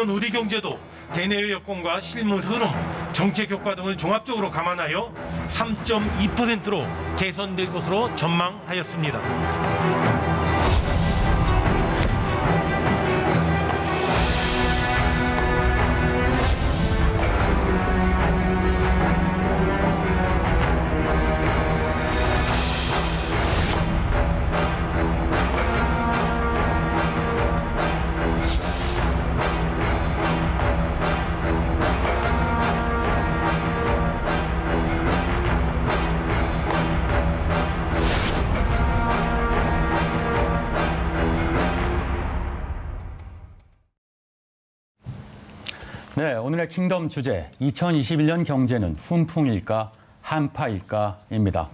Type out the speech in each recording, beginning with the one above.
반면 우리 경제도 대내외 여건과 실물 흐름, 정책 효과 등을 종합적으로 감안하여 3.2%로 개선될 것으로 전망하였습니다. 네, 오늘의 킹덤 주제, 2021년 경제는 훈풍일까, 한파일까입니다.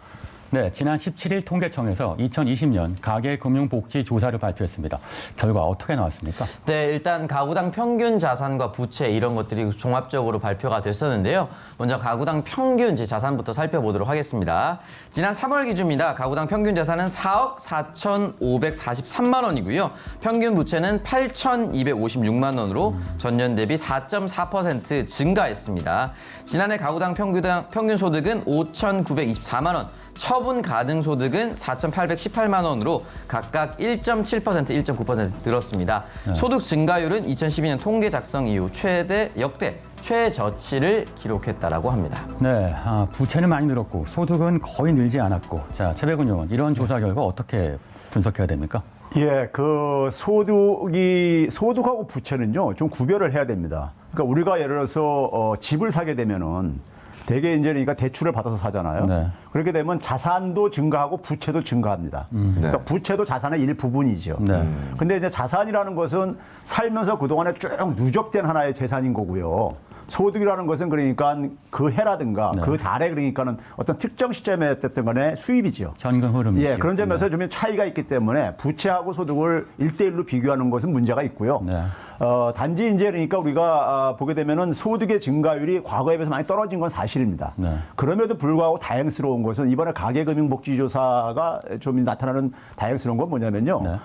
네, 지난 17일 통계청에서 2020년 가계금융복지조사를 발표했습니다. 결과 어떻게 나왔습니까? 네, 일단 가구당 평균 자산과 부채 이런 것들이 종합적으로 발표가 됐었는데요. 먼저 가구당 평균 자산부터 살펴보도록 하겠습니다. 지난 3월 기준입니다. 가구당 평균 자산은 4억 4,543만 원이고요. 평균 부채는 8,256만 원으로 전년 대비 4.4% 증가했습니다. 지난해 가구당 평균 소득은 5,924만 원. 처분 가능 소득은 4,818만 원으로 각각 1.7%, 1.9% 늘었습니다. 네. 소득 증가율은 2012년 통계 작성 이후 역대 최저치를 기록했다라고 합니다. 네, 부채는 많이 늘었고 소득은 거의 늘지 않았고, 자, 최백운 의원, 이런 조사 결과 어떻게 분석해야 됩니까? 예, 그 소득하고 부채는요, 좀 구별을 해야 됩니다. 그러니까 우리가 예를 들어서 집을 사게 되면은 대개 이제 그러니까 대출을 받아서 사잖아요. 네. 그렇게 되면 자산도 증가하고 부채도 증가합니다. 그러니까 부채도 자산의 일부분이죠. 네. 근데 이제 자산이라는 것은 살면서 그동안에 쭉 누적된 하나의 재산인 거고요. 소득이라는 것은 그러니까 그 해라든가 네. 그 달에 그러니까는 어떤 특정 시점에 어쨌든 간에 수입이죠. 현금 흐름이죠. 예, 그런 점에서 좀 차이가 있기 때문에 부채하고 소득을 1대1로 비교하는 것은 문제가 있고요. 네. 단지 이제 그러니까 우리가 보게 되면은 소득의 증가율이 과거에 비해서 많이 떨어진 건 사실입니다. 네. 그럼에도 불구하고 다행스러운 것은 이번에 가계금융복지조사가 좀 나타나는 다행스러운 건 뭐냐면요. 네.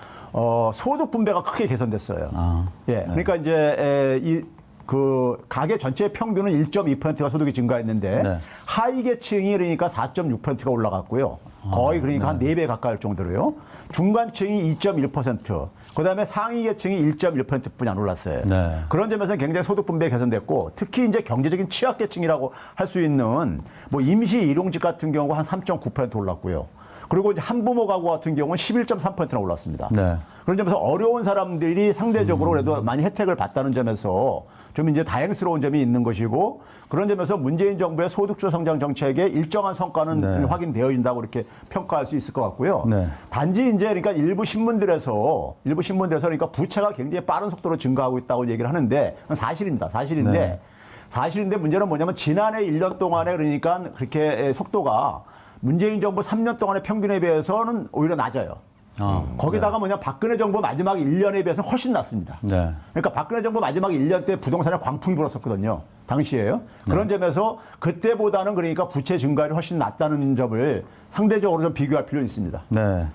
소득 분배가 크게 개선됐어요. 예, 네. 그러니까 이제 그 가계 전체 평균은 1.2%가 소득이 증가했는데 네. 하위 계층이 그러니까 4.6%가 올라갔고요. 거의 그러니까 한 4배 가까울 정도로요. 중간층이 2.1%, 그다음에 상위 계층이 1.1%뿐이 안 올랐어요. 네. 그런 점에서 굉장히 소득 분배 개선됐고, 특히 이제 경제적인 취약 계층이라고 할 수 있는 뭐 임시 일용직 같은 경우가 한 3.9% 올랐고요. 그리고 이제 한부모 가구 같은 경우는 11.3%나 올랐습니다. 네. 그런 점에서 어려운 사람들이 상대적으로 그래도 많이 혜택을 받다는 점에서 좀 이제 다행스러운 점이 있는 것이고, 그런 점에서 문재인 정부의 소득주 성장 정책의 일정한 성과는 네. 확인되어진다고 이렇게 평가할 수 있을 것 같고요. 네. 단지 이제 그러니까 일부 신문들에서 그러니까 부채가 굉장히 빠른 속도로 증가하고 있다고 얘기를 하는데 그건 사실입니다. 네. 사실인데 문제는 뭐냐면 지난해 1년 동안에 그러니까 그렇게 속도가 문재인 정부 3년 동안의 평균에 비해서는 오히려 낮아요. 거기다가 뭐냐, 박근혜 정부 마지막 1년에 비해서 훨씬 낮습니다. 네. 그러니까 박근혜 정부 마지막 1년 때 부동산에 광풍이 불었었거든요. 당시에요. 그런 점에서 그때보다는 그러니까 부채 증가율이 훨씬 낮다는 점을 상대적으로 좀 비교할 필요가 있습니다. 네.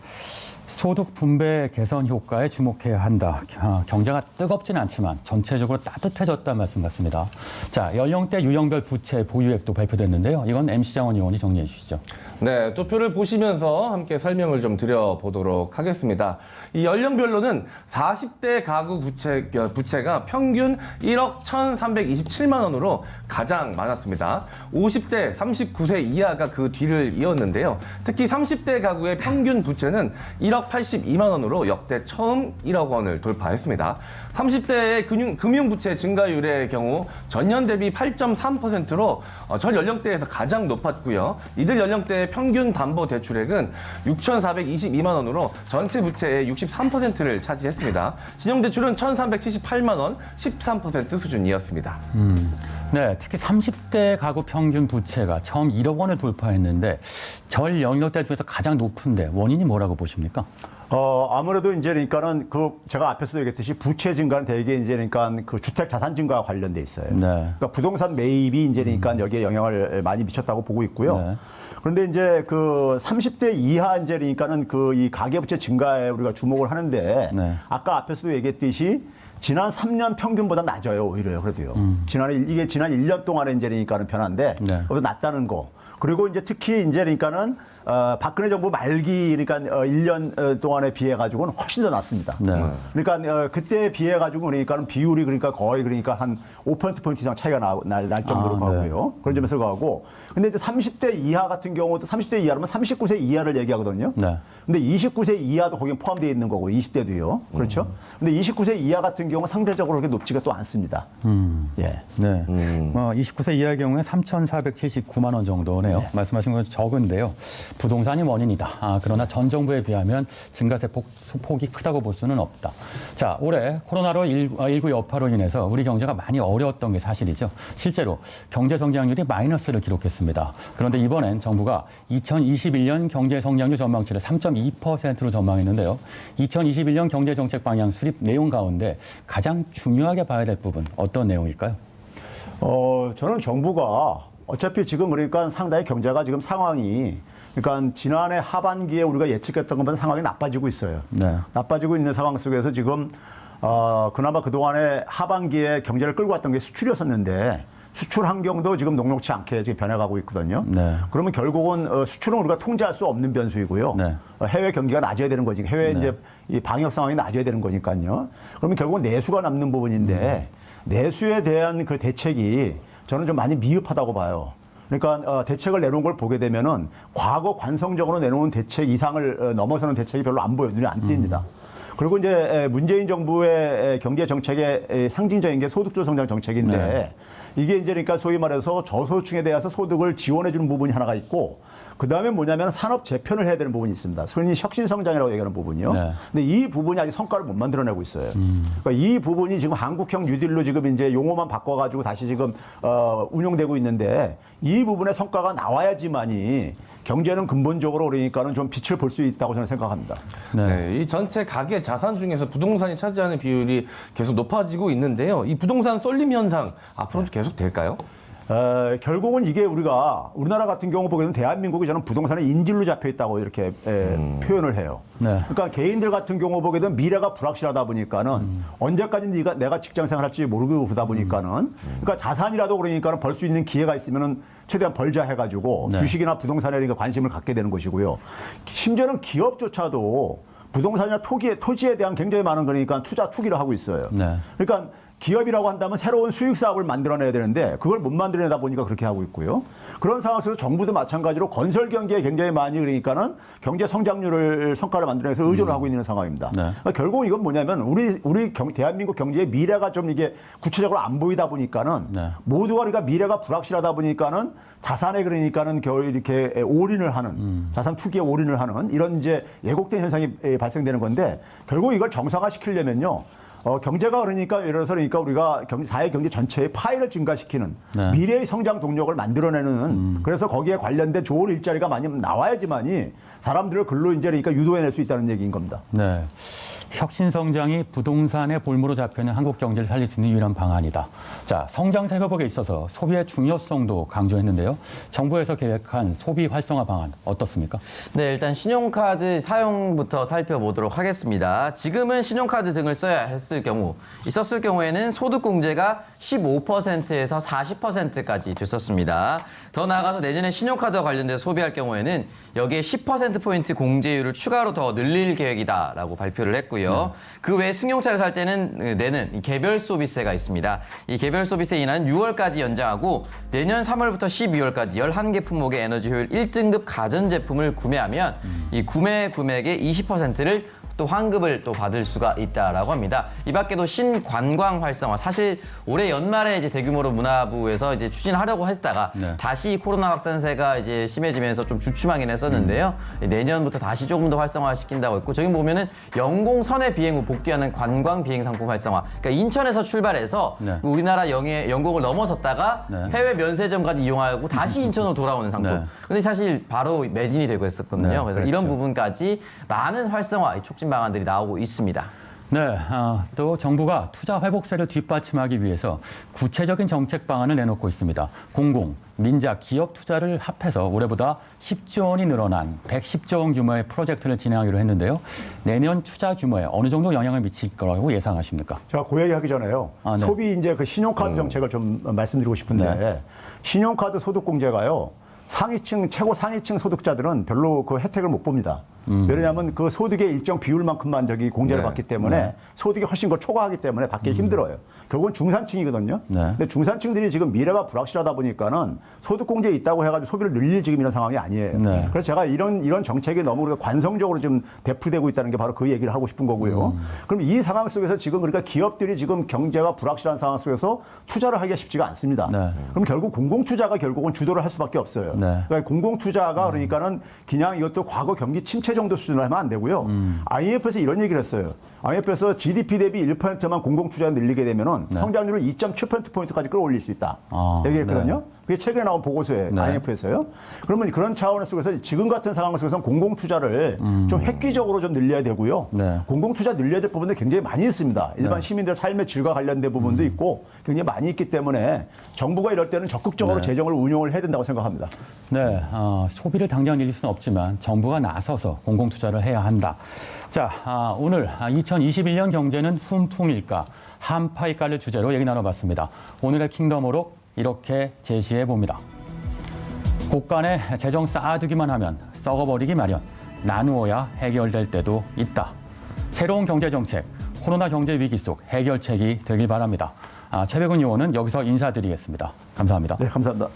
소득 분배 개선 효과에 주목해야 한다. 경제가 뜨겁진 않지만 전체적으로 따뜻해졌다는 말씀 같습니다. 자, 연령대 유형별 부채 보유액도 발표됐는데요. 이건 MC 장원 의원이 정리해 주시죠. 네, 도표를 보시면서 함께 설명을 좀 드려보도록 하겠습니다. 이 연령별로는 40대 가구 부채가 평균 1억 1,327만 원으로 가장 많았습니다. 50대 39세 이하가 그 뒤를 이었는데요. 특히 30대 가구의 평균 부채는 1억 82만 원으로 역대 처음 1억 원을 돌파했습니다. 30대의 금융부채 증가율의 경우 전년 대비 8.3%로 전 연령대에서 가장 높았고요. 이들 연령대의 평균 담보 대출액은 6,422만 원으로 전체 부채의 63%를 차지했습니다. 신용대출은 1,378만 원, 13% 수준이었습니다. 네, 특히 30대 가구 평균 부채가 처음 1억 원을 돌파했는데 전 연령대 중에서 가장 높은데 원인이 뭐라고 보십니까? 아무래도 이제 그러니까는 제가 앞에서도 얘기했듯이 부채 증가는 대개 이제 그러니까 그 주택 자산 증가와 관련돼 있어요. 네. 그러니까 부동산 매입이 이제 그러니까 여기에 영향을 많이 미쳤다고 보고 있고요. 네. 그런데 이제 그 30대 이하 이제 그러니까는 그 이 가계부채 증가에 우리가 주목을 하는데 네. 아까 앞에서도 얘기했듯이 지난 3년 평균보다 낮아요, 오히려요. 그래도요. 이게 지난 1년 동안에 이제 그러니까는 변화인데 네. 그보다 낮다는 거. 그리고 이제 특히 이제 그러니까는 박근혜 정부 말기 그러니까 1년 동안에 비해 가지고는 훨씬 더 낮습니다. 네. 그러니까 그때에 비해 가지고 그러니까는 비율이 그러니까 거의 그러니까 한 5% 이상 차이가 날 정도로 가고요. 그런 점에서 가고. 근데 이제 30대 이하 같은 경우도 30대 이하라면 39세 이하를 얘기하거든요. 네. 근데 29세 이하도 거기에 포함되어 있는 거고 20대도요. 그렇죠? 근데 29세 이하 같은 경우 상대적으로 그렇게 높지가 또 않습니다. 예. 네. 29세 이하의 경우에 3,479만 원 정도네요. 말씀하신 건 적은데요. 부동산이 원인이다. 그러나 전 정부에 비하면 증가세 폭이 크다고 볼 수는 없다. 자, 올해 코로나19 여파로 인해서 우리 경제가 많이 어려웠던 게 사실이죠. 실제로 경제 성장률이 마이너스를 기록했습니다. 그런데 이번엔 정부가 2021년 경제 성장률 전망치를 3.2%로 전망했는데요. 2021년 경제 정책 방향 수립 내용 가운데 가장 중요하게 봐야 될 부분 어떤 내용일까요? 저는 정부가 어차피 지금 그러니까 상당히 경제가 지금 상황이 그러니까 지난해 하반기에 우리가 예측했던 것보다 상황이 나빠지고 있어요. 네. 나빠지고 있는 상황 속에서 지금 그나마 그동안에 하반기에 경제를 끌고 왔던 게 수출이었었는데 수출 환경도 지금 녹록치 않게 지금 변해가고 있거든요. 네. 그러면 결국은 수출은 우리가 통제할 수 없는 변수이고요. 네. 해외 경기가 낮아야 되는 거지. 해외 네. 이제 이 방역 상황이 낮아야 되는 거니까요. 그러면 결국은 내수가 남는 부분인데 내수에 대한 그 대책이 저는 좀 많이 미흡하다고 봐요. 그러니까 대책을 내놓은 걸 보게 되면은 과거 관성적으로 내놓은 대책 이상을 넘어서는 대책이 별로 안 보여요. 눈에 안 띕니다. 그리고 이제 문재인 정부의 경제 정책의 상징적인 게 소득주 성장 정책인데 네. 이게 이제 그러니까 소위 말해서 저소득층에 대해서 소득을 지원해 주는 부분이 하나가 있고 그다음에 뭐냐면 산업 재편을 해야 되는 부분이 있습니다. 소위 혁신 성장이라고 얘기하는 부분이요. 네. 근데 이 부분이 아직 성과를 못 만들어내고 있어요. 그러니까 이 부분이 지금 한국형 뉴딜로 지금 이제 용어만 바꿔가지고 다시 지금 운용되고 있는데 이 부분의 성과가 나와야지만이 경제는 근본적으로 그러니까는 좀 빛을 볼 수 있다고 저는 생각합니다. 네, 이 전체 가계 자산 중에서 부동산이 차지하는 비율이 계속 높아지고 있는데요. 이 부동산 쏠림 현상 앞으로도 계속 될까요? 결국은 이게 우리나라 같은 경우 보게 되면 대한민국이 저는 부동산의 인질로 잡혀 있다고 이렇게 표현을 해요. 네. 그러니까 개인들 같은 경우 보게 되면 미래가 불확실하다 보니까는 언제까지 내가 직장 생활할지 모르고 그러다 보니까는 그러니까 자산이라도 그러니까는 벌 수 있는 기회가 있으면은 최대한 벌자 해가지고 네. 주식이나 부동산에 관심을 갖게 되는 것이고요. 심지어는 기업조차도 부동산이나 토지에 대한 굉장히 많은 그러니까 투자 투기를 하고 있어요. 네. 그러니까 기업이라고 한다면 새로운 수익 사업을 만들어내야 되는데 그걸 못 만들어내다 보니까 그렇게 하고 있고요. 그런 상황에서 정부도 마찬가지로 건설 경기에 굉장히 많이 그러니까는 경제 성장률을 성과를 만들어내서 의존을 하고 있는 상황입니다. 네. 그러니까 결국 이건 뭐냐면 우리 대한민국 경제의 미래가 좀 이게 구체적으로 안 보이다 보니까는 네. 모두가 그러니까 미래가 불확실하다 보니까는 자산에 그러니까는 겨우 이렇게 올인을 하는 자산 투기에 올인을 하는 이런 이제 왜곡된 현상이 발생되는 건데 결국 이걸 정상화시키려면요. 경제가 그러니까 예를 들어서 그러니까 우리가 사회 경제 전체의 파이를 증가시키는 네. 미래의 성장 동력을 만들어내는 그래서 거기에 관련된 좋은 일자리가 많이 나와야지만이 사람들을 글로 이제 그러니까 유도해낼 수 있다는 얘기인 겁니다. 네. 혁신 성장이 부동산의 볼모로 잡혀있는 한국 경제를 살릴 수 있는 유일한 방안이다. 자, 성장세 회복에 있어서 소비의 중요성도 강조했는데요. 정부에서 계획한 소비 활성화 방안 어떻습니까? 네, 일단 신용카드 사용부터 살펴보도록 하겠습니다. 지금은 신용카드 등을 있었을 경우에는 소득공제가 15%에서 40%까지 됐었습니다. 더 나아가서 내년에 신용카드와 관련돼서 소비할 경우에는 여기에 10%포인트 공제율을 추가로 더 늘릴 계획이다라고 발표를 했고요. 그 외에 승용차를 살 때는 내는 개별 소비세가 있습니다. 이 개별 소비세 인하는 6월까지 연장하고 내년 3월부터 12월까지 11개 품목의 에너지 효율 1등급 가전제품을 구매하면 이 구매 금액의 20%를 또 환급을 또 받을 수가 있다라고 합니다. 이 밖에도 신관광 활성화, 사실 올해 연말에 이제 대규모로 문화부에서 이제 추진하려고 했다가 네. 다시 코로나 확산세가 이제 심해지면서 좀 주춤하긴 했었는데요. 내년부터 다시 조금 더 활성화시킨다고 했고, 저기 보면은 영공선해 비행 후 복귀하는 관광 비행 상품 활성화. 그러니까 인천에서 출발해서 네. 우리나라 영공을 넘어섰다가 네. 해외 면세점까지 이용하고 다시 인천으로 돌아오는 상품. 네. 근데 사실 바로 매진이 되고 했었거든요. 네, 그래서 그렇죠. 이런 부분까지 많은 활성화, 촉진 방안들이 나오고 있습니다. 네, 또 정부가 투자 회복세를 뒷받침하기 위해서 구체적인 정책 방안을 내놓고 있습니다. 공공, 민자, 기업 투자를 합해서 올해보다 10조 원이 늘어난 110조 원 규모의 프로젝트를 진행하기로 했는데요. 내년 투자 규모에 어느 정도 영향을 미칠 거라고 예상하십니까? 제가 그 얘기하기 전에요. 네. 소비 이제 그 신용카드 정책을 좀 말씀드리고 싶은데 네. 신용카드 소득공제가요. 최고 상위층 소득자들은 별로 그 혜택을 못 봅니다. 왜냐하면 그 소득의 일정 비율만큼만 공제를 네. 받기 때문에 소득이 훨씬 더 초과하기 때문에 받기 힘들어요. 결국은 중산층이거든요. 네. 근데 중산층들이 지금 미래가 불확실하다 보니까는 소득공제 있다고 해가지고 소비를 늘릴 지금 이런 상황이 아니에요. 네. 그래서 제가 이런 정책이 너무 우리가 관성적으로 지금 대풀되고 있다는 게 바로 그 얘기를 하고 싶은 거고요. 그럼 이 상황 속에서 지금 그러니까 기업들이 지금 경제가 불확실한 상황 속에서 투자를 하기가 쉽지가 않습니다. 네. 그럼 결국 공공투자가 결국은 주도를 할 수밖에 없어요. 네. 그러니까 공공투자가 그러니까는 그냥 이것도 과거 경기 침체 정도 수준으로 하면 안 되고요. IMF에서 이런 얘기를 했어요. IMF에서 GDP 대비 1%만 공공투자 늘리게 되면은 성장률을 2.7%포인트까지 끌어올릴 수 있다. 얘기했거든요. 그게 최근에 나온 보고서에 네. IMF에서요. 그러면 그런 차원 속에서 지금 같은 상황 속에서는 공공투자를 좀 획기적으로 좀 늘려야 되고요. 네. 공공투자 늘려야 될 부분도 굉장히 많이 있습니다. 일반 시민들 삶의 질과 관련된 부분도 있고 굉장히 많이 있기 때문에 정부가 이럴 때는 적극적으로 재정을 운용을 해야 된다고 생각합니다. 네, 소비를 당장 늘릴 수는 없지만 정부가 나서서 공공투자를 해야 한다. 자, 오늘 2021년 경제는 훈풍일까, 한파일까를 주제로 얘기 나눠봤습니다. 오늘의 킹덤 오록 이렇게 제시해 봅니다. 곳간에 재정 쌓아두기만 하면 썩어버리기 마련, 나누어야 해결될 때도 있다. 새로운 경제정책, 코로나 경제 위기 속 해결책이 되길 바랍니다. 최백운 의원은 여기서 인사드리겠습니다. 감사합니다. 네, 감사합니다.